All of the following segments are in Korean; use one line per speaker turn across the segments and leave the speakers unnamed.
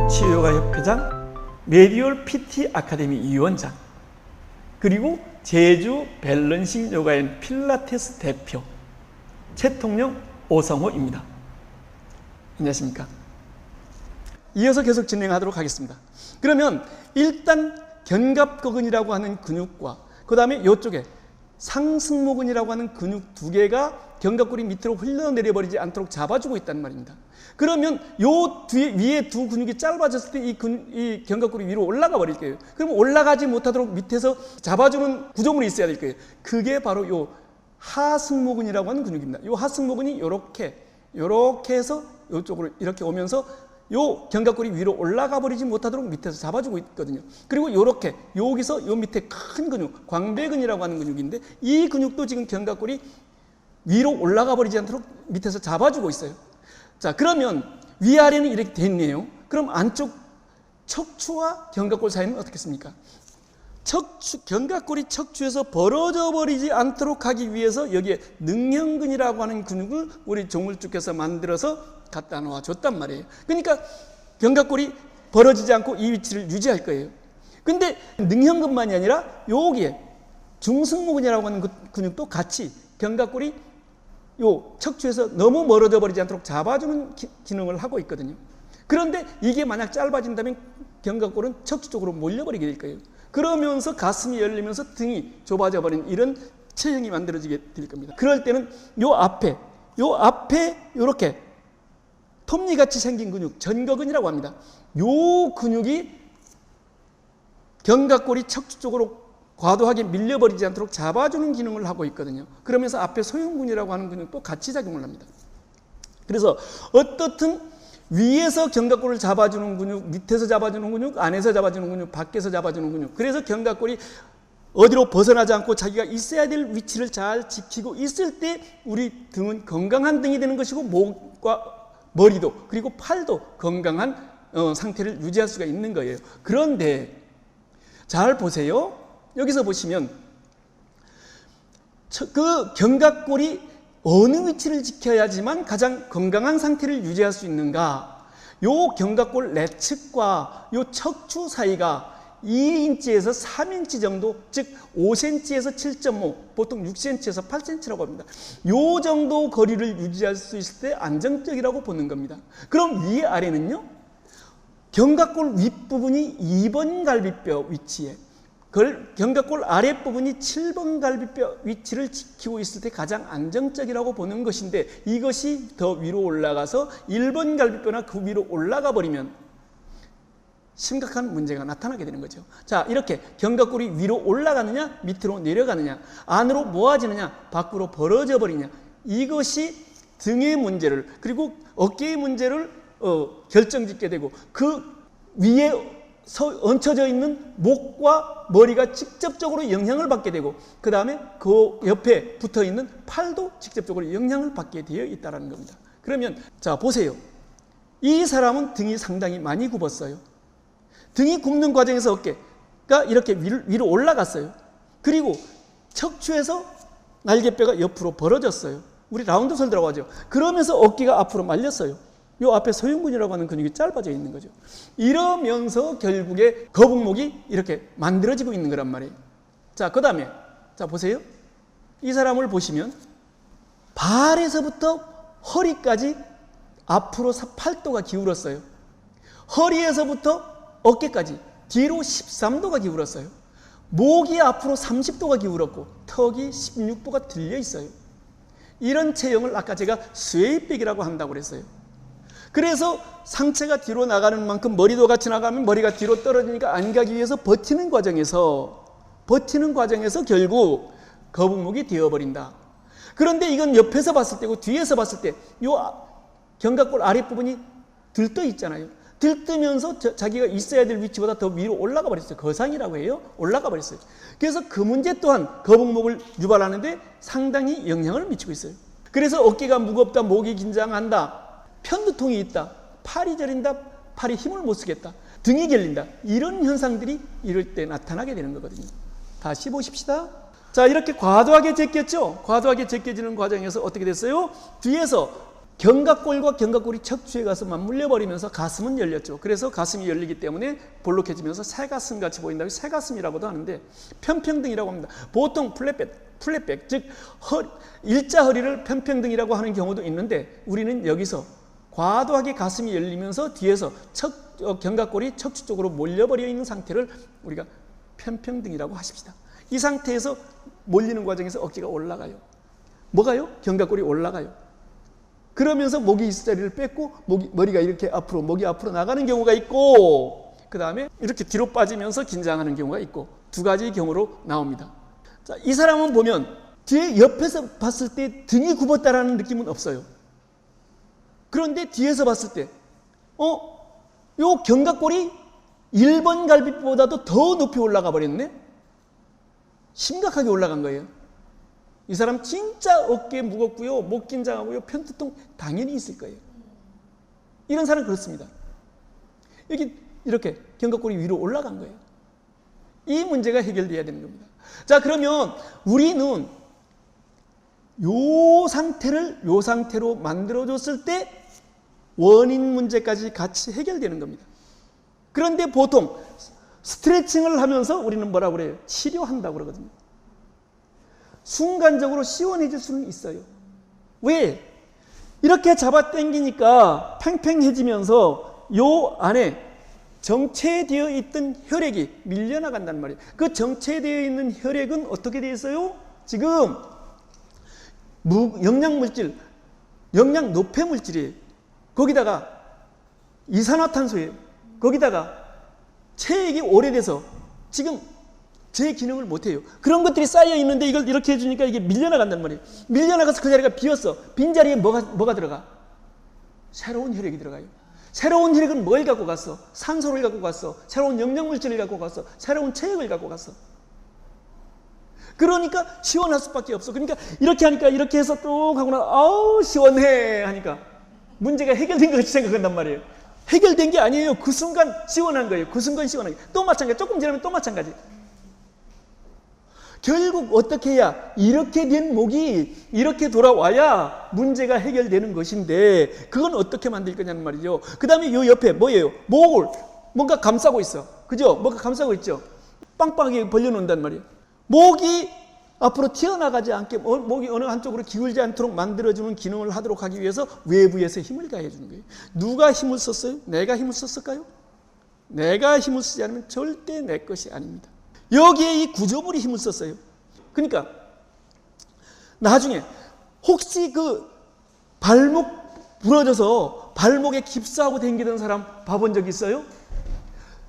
치유요가 협회장, 메디얼 PT 아카데미 위원장, 그리고 제주 밸런싱 요가 앤 필라테스 대표 최통령 오성호입니다. 안녕하십니까? 이어서 계속 진행하도록 하겠습니다. 그러면 일단 견갑거근이라고 하는 근육과 그 다음에 이쪽에 상승모근이라고 하는 근육 두 개가 견갑골이 밑으로 흘러내려 버리지 않도록 잡아주고 있다는 말입니다. 그러면 요 위에 두 근육이 짧아졌을 때 이 견갑골이 위로 올라가 버릴 거예요. 그럼 올라가지 못하도록 밑에서 잡아주는 구조물이 있어야 될 거예요. 그게 바로 요 하승모근이라고 하는 근육입니다. 요 하승모근이 이렇게 해서 이쪽으로 이렇게 오면서 요 견갑골이 위로 올라가 버리지 못하도록 밑에서 잡아주고 있거든요. 그리고 요렇게 여기서 요 밑에 큰 근육, 광배근이라고 하는 근육인데 이 근육도 지금 견갑골이 위로 올라가 버리지 않도록 밑에서 잡아주고 있어요. 자, 그러면 위아래는 이렇게 돼 있네요. 그럼 안쪽 척추와 견갑골 사이는 어떻겠습니까? 견갑골이 척추에서 벌어져 버리지 않도록 하기 위해서 여기에 능형근이라고 하는 근육을 우리 종물주께서 만들어서 갖다 놓아 줬단 말이에요. 그러니까 견갑골이 벌어지지 않고 이 위치를 유지할 거예요. 근데 능형근만이 아니라 여기에 중승모근이라고 하는 근육도 같이 견갑골이 요 척추에서 너무 멀어져 버리지 않도록 잡아주는 기능을 하고 있거든요. 그런데 이게 만약 짧아진다면 견갑골은 척추 쪽으로 몰려버리게 될 거예요. 그러면서 가슴이 열리면서 등이 좁아져 버린 이런 체형이 만들어지게 될 겁니다. 그럴 때는 요 앞에 요렇게 톱니같이 생긴 근육, 전거근이라고 합니다. 요 근육이 견갑골이 척추 쪽으로 과도하게 밀려버리지 않도록 잡아주는 기능을 하고 있거든요. 그러면서 앞에 소형근이라고 하는 근육도 같이 작용을 합니다. 그래서 어떻든 위에서 견갑골을 잡아주는 근육, 밑에서 잡아주는 근육, 안에서 잡아주는 근육, 밖에서 잡아주는 근육. 그래서 견갑골이 어디로 벗어나지 않고 자기가 있어야 될 위치를 잘 지키고 있을 때 우리 등은 건강한 등이 되는 것이고 목과 머리도 그리고 팔도 건강한 상태를 유지할 수가 있는 거예요. 그런데 잘 보세요. 여기서 보시면 그 견갑골이 어느 위치를 지켜야지만 가장 건강한 상태를 유지할 수 있는가? 요 견갑골 내측과 요 척추 사이가 2인치에서 3인치 정도, 즉 5cm에서 7.5, 보통 6cm에서 8cm라고 합니다. 요 정도 거리를 유지할 수 있을 때 안정적이라고 보는 겁니다. 그럼 위아래는요? 견갑골 윗부분이 2번 갈비뼈 위치에, 견갑골 아랫부분이 7번 갈비뼈 위치를 지키고 있을 때 가장 안정적이라고 보는 것인데 이것이 더 위로 올라가서 1번 갈비뼈나 그 위로 올라가 버리면 심각한 문제가 나타나게 되는 거죠. 자, 이렇게 견갑골이 위로 올라가느냐 밑으로 내려가느냐 안으로 모아지느냐 밖으로 벌어져 버리냐 이것이 등의 문제를 그리고 어깨의 문제를 결정짓게 되고 그 위에 얹혀져 있는 목과 머리가 직접적으로 영향을 받게 되고 그 다음에 그 옆에 붙어있는 팔도 직접적으로 영향을 받게 되어 있다는 겁니다. 그러면 자 보세요. 이 사람은 등이 상당히 많이 굽었어요. 등이 굽는 과정에서 어깨가 이렇게 위로 올라갔어요. 그리고 척추에서 날개뼈가 옆으로 벌어졌어요. 우리 라운드솔더라고 하죠. 그러면서 어깨가 앞으로 말렸어요. 요 앞에 소형근이라고 하는 근육이 짧아져 있는 거죠. 이러면서 결국에 거북목이 이렇게 만들어지고 있는 거란 말이에요. 자, 그 다음에 자 보세요. 이 사람을 보시면 발에서부터 허리까지 앞으로 8도가 기울었어요. 허리에서부터 어깨까지 뒤로 13도가 기울었어요. 목이 앞으로 30도가 기울었고 턱이 16도가 들려 있어요. 이런 체형을 아까 제가 스웨이백이라고 한다고 그랬어요. 그래서 상체가 뒤로 나가는 만큼 머리도 같이 나가면 머리가 뒤로 떨어지니까 안 가기 위해서 버티는 과정에서 결국 거북목이 되어버린다. 그런데 이건 옆에서 봤을 때고 뒤에서 봤을 때 요 견갑골 아랫부분이 들떠 있잖아요. 들뜨면서 자기가 있어야 될 위치보다 더 위로 올라가 버렸어요. 거상이라고 해요. 올라가 버렸어요. 그래서 그 문제 또한 거북목을 유발하는데 상당히 영향을 미치고 있어요. 그래서 어깨가 무겁다, 목이 긴장한다, 편두통이 있다, 팔이 저린다, 팔이 힘을 못 쓰겠다, 등이 결린다, 이런 현상들이 이럴 때 나타나게 되는 거거든요. 다시 보십시다. 자, 이렇게 과도하게 제꼈죠. 과도하게 제껴지는 과정에서 어떻게 됐어요? 뒤에서 견갑골과 견갑골이 척추에 가서 맞물려 버리면서 가슴은 열렸죠. 그래서 가슴이 열리기 때문에 볼록해지면서 새가슴 같이 보인다고 새가슴이라고도 하는데 편평등이라고 합니다. 보통 플랫백 즉 일자 허리를 편평등이라고 하는 경우도 있는데 우리는 여기서 과도하게 가슴이 열리면서 뒤에서 견갑골이 척추 쪽으로 몰려버려 있는 상태를 우리가 편평등이라고 하십시다. 이 상태에서 몰리는 과정에서 어깨가 올라가요. 뭐가요? 견갑골이 올라가요. 그러면서 목이 있을 자리를 뺏고 머리가 이렇게 앞으로 목이 앞으로 나가는 경우가 있고 그 다음에 이렇게 뒤로 빠지면서 긴장하는 경우가 있고 두 가지 경우로 나옵니다. 자, 이 사람은 보면 뒤에 옆에서 봤을 때 등이 굽었다라는 느낌은 없어요. 그런데 뒤에서 봤을 때 요 견갑골이 1번 갈비뼈보다도 더 높이 올라가 버렸네? 심각하게 올라간 거예요. 이 사람 진짜 어깨 무겁고요, 목 긴장하고요, 편두통 당연히 있을 거예요. 이런 사람 그렇습니다. 여기 이렇게 견갑골이 위로 올라간 거예요. 이 문제가 해결돼야 되는 겁니다. 자, 그러면 우리는 요 상태로 만들어줬을 때 원인 문제까지 같이 해결되는 겁니다. 그런데 보통 스트레칭을 하면서 우리는 뭐라고 그래요? 치료한다고 그러거든요. 순간적으로 시원해질 수는 있어요. 왜? 이렇게 잡아 당기니까 팽팽해지면서 요 안에 정체되어 있던 혈액이 밀려나간단 말이에요. 그 정체되어 있는 혈액은 어떻게 되어 있어요? 지금 영양물질, 영양 노폐물질이에요. 거기다가 이산화탄소예요. 거기다가 체액이 오래돼서 지금 제 기능을 못해요. 그런 것들이 쌓여 있는데 이걸 이렇게 해주니까 이게 밀려나간단 말이에요. 밀려나가서 그 자리가 비었어. 빈자리에 뭐가 들어가? 새로운 혈액이 들어가요. 새로운 혈액은 뭘 갖고 갔어? 산소를 갖고 갔어. 새로운 영양물질을 갖고 갔어. 새로운 체액을 갖고 갔어. 그러니까 시원할 수밖에 없어. 그러니까 이렇게 하니까 이렇게 해서 뚝 하고 나 아우 시원해 하니까 문제가 해결된 것 같이 생각한단 말이에요. 해결된 게 아니에요. 그 순간 시원한 거예요. 그 순간 시원한 거예요. 또 마찬가지. 조금 지나면 또 마찬가지. 결국 어떻게 해야 이렇게 된 목이 이렇게 돌아와야 문제가 해결되는 것인데 그건 어떻게 만들 거냐는 말이죠. 그 다음에 요 옆에 뭐예요? 목을 뭔가 감싸고 있어. 그죠? 뭔가 감싸고 있죠. 빵빵하게 벌려놓는단 말이에요. 목이 앞으로 튀어나가지 않게 목이 어느 한쪽으로 기울지 않도록 만들어주는 기능을 하도록 하기 위해서 외부에서 힘을 가해주는 거예요. 누가 힘을 썼어요? 내가 힘을 썼을까요? 내가 힘을 쓰지 않으면 절대 내 것이 아닙니다. 여기에 이 구조물이 힘을 썼어요. 그러니까 나중에 혹시 그 발목 부러져서 발목에 깁스하고 다니던 사람 봐본 적 있어요?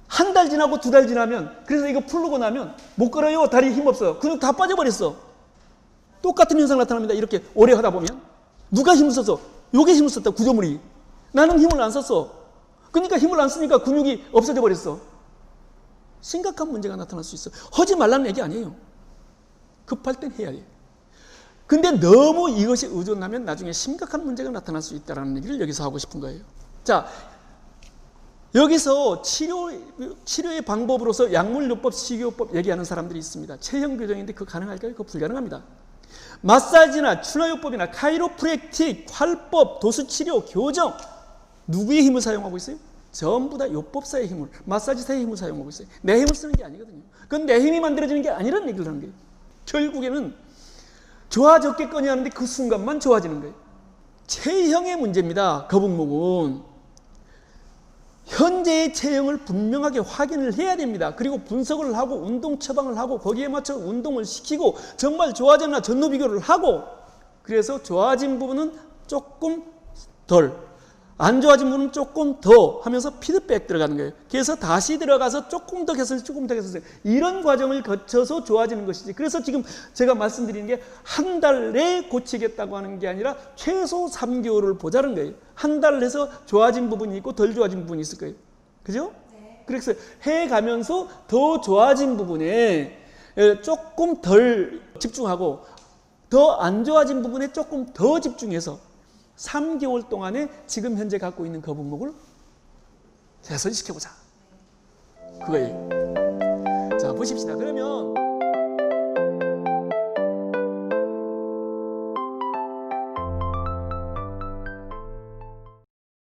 한 달 지나고 두 달 지나면 그래서 이거 풀르고 나면 못 걸어요. 다리에 힘 없어요. 근육 다 빠져버렸어. 똑같은 현상 나타납니다. 이렇게 오래 하다 보면 누가 힘을 썼어? 요게 힘을 썼다. 구조물이. 나는 힘을 안 썼어. 그러니까 힘을 안 쓰니까 근육이 없어져 버렸어. 심각한 문제가 나타날 수 있어. 하지 말라는 얘기 아니에요. 급할 땐 해야 해요. 근데 너무 이것이 의존하면 나중에 심각한 문제가 나타날 수 있다는 얘기를 여기서 하고 싶은 거예요. 자, 여기서 치료의 방법으로서 약물요법, 식이요법 얘기하는 사람들이 있습니다. 체형 교정인데 그거 가능할까요? 그거 불가능합니다. 마사지나 추나요법이나 카이로프랙틱, 활법, 도수치료, 교정 누구의 힘을 사용하고 있어요? 전부 다 요법사의 힘을, 마사지사의 힘을 사용하고 있어요. 내 힘을 쓰는 게 아니거든요. 그건 내 힘이 만들어지는 게 아니라는 얘기를 하는 거예요. 결국에는 좋아졌겠거니 하는데 그 순간만 좋아지는 거예요. 체형의 문제입니다. 거북목은. 현재의 체형을 분명하게 확인을 해야 됩니다. 그리고 분석을 하고 운동 처방을 하고 거기에 맞춰 운동을 시키고 정말 좋아졌나 전후 비교를 하고 그래서 좋아진 부분은 조금 덜, 안 좋아진 부분은 조금 더 하면서 피드백 들어가는 거예요. 그래서 다시 들어가서 조금 더 개선해서 조금 더 개선해서 이런 과정을 거쳐서 좋아지는 것이지. 그래서 지금 제가 말씀드리는 게 한 달에 고치겠다고 하는 게 아니라 최소 3개월을 보자는 거예요. 한 달 해서 좋아진 부분이 있고 덜 좋아진 부분이 있을 거예요. 그죠? 네. 그래서 해가면서 더 좋아진 부분에 조금 덜 집중하고 더 안 좋아진 부분에 조금 더 집중해서 3개월 동안에 지금 현재 갖고 있는 거북목을 개선시켜보자. 그거예요. 자, 보십시다. 그러면